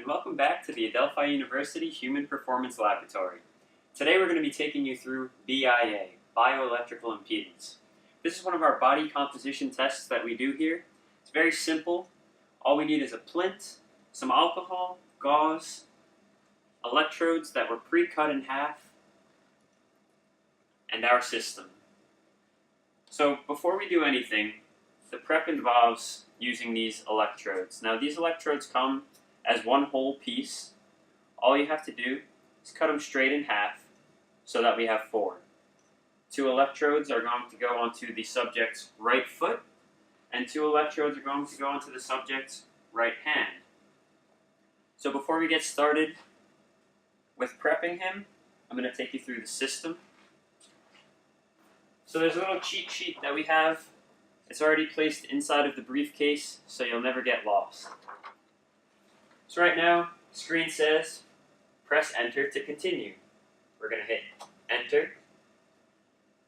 welcome back to the Adelphi University Human Performance Laboratory. Today we're going to be taking you through BIA, Bioelectrical Impedance. This is one of our body composition tests that we do here. It's very simple. All we need is a plint, some alcohol, gauze, electrodes that were pre-cut in half, and our system. So before we do anything, the prep involves using these electrodes. Now these electrodes come as one whole piece. All you have to do is cut them straight in half so that we have 4. 2 electrodes are going to go onto the subject's right foot, and 2 electrodes are going to go onto the subject's right hand. So before we get started with prepping him, I'm going to take you through the system. So there's a little cheat sheet that we have. It's already placed inside of the briefcase, so you'll never get lost. So right now, the screen says, press enter to continue. We're going to hit enter.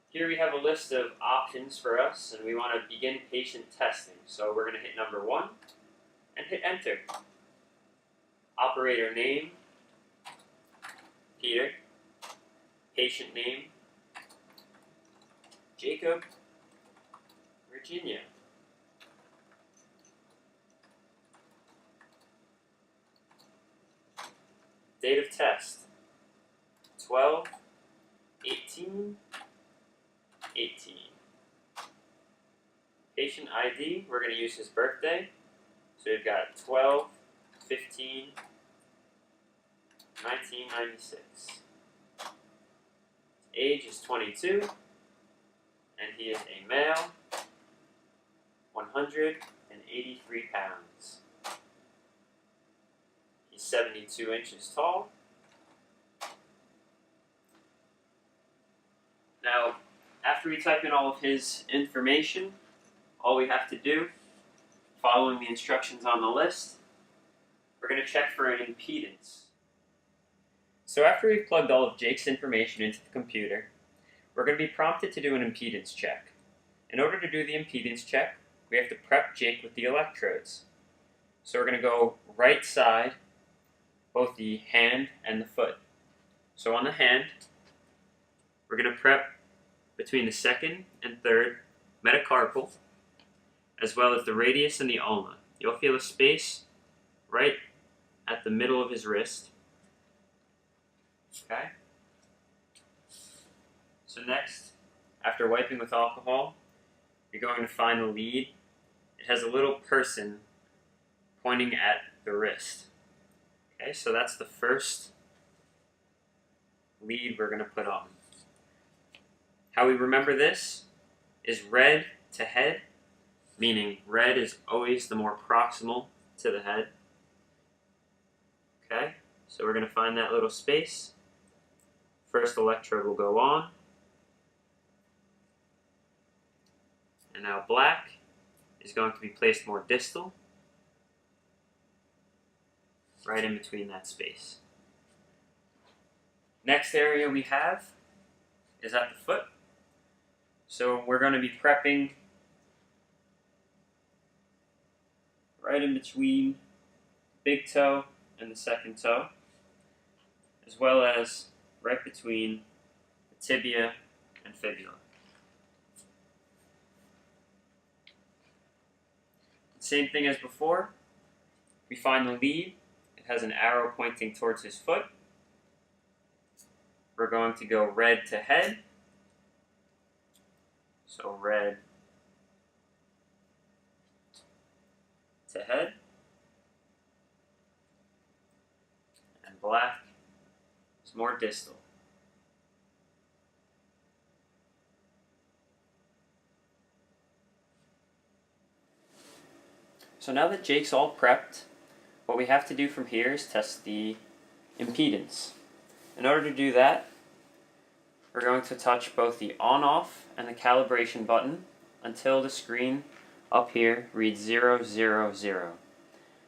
Here we have a list of options for us, and we want to begin patient testing. So we're going to hit number 1 and hit enter. Operator name, Peter. Patient name, Jacob, Virginia. Date of test, 12/18/18. Patient ID, we're going to use his birthday. So we've got 12/15/1996. His age is 22, and he is a male, 183 pounds. He's 72 inches tall. Now, after we type in all of his information, all we have to do, following the instructions on the list, we're going to check for an impedance. So after we've plugged all of Jake's information into the computer, we're going to be prompted to do an impedance check. In order to do the impedance check, we have to prep Jake with the electrodes. So we're going to go right side, both the hand and the foot. So on the hand, we're going to prep between the 2nd and 3rd metacarpal, as well as the radius and the ulna. You'll feel a space right at the middle of his wrist. Okay? So next, after wiping with alcohol, you're going to find the lead. It has a little person pointing at the wrist. Okay, so that's the first lead we're going to put on. How we remember this is red to head, meaning red is always the more proximal to the head. Okay, so we're going to find that little space. First electrode will go on. And now black is going to be placed more distal, right in between that space. Next area we have is at the foot. So we're going to be prepping right in between the big toe and the second toe, as well as right between the tibia and fibula. Same thing as before. We find the lead. It has an arrow pointing towards his foot. We're going to go red to head. So red to head. And black is more distal. So now that Jake's all prepped, what we have to do from here is test the impedance. In order to do that, we're going to touch both the on-off and the calibration button until the screen up here reads 0, 0, 0.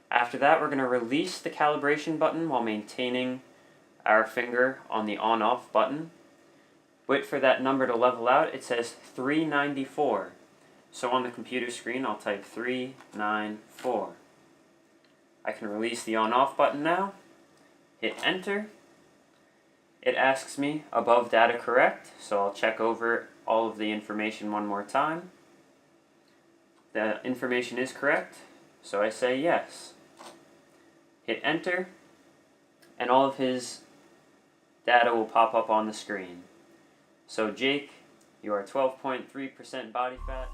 After that, we're going to release the calibration button while maintaining our finger on the on-off button. Wait for that number to level out. It says 394. So on the computer screen, I'll type 394. I can release the on-off button now, hit enter. It asks me above data correct, so I'll check over all of the information one more time. The information is correct, so I say yes. Hit enter, and all of his data will pop up on the screen. So Jake, you are 12.3% body fat.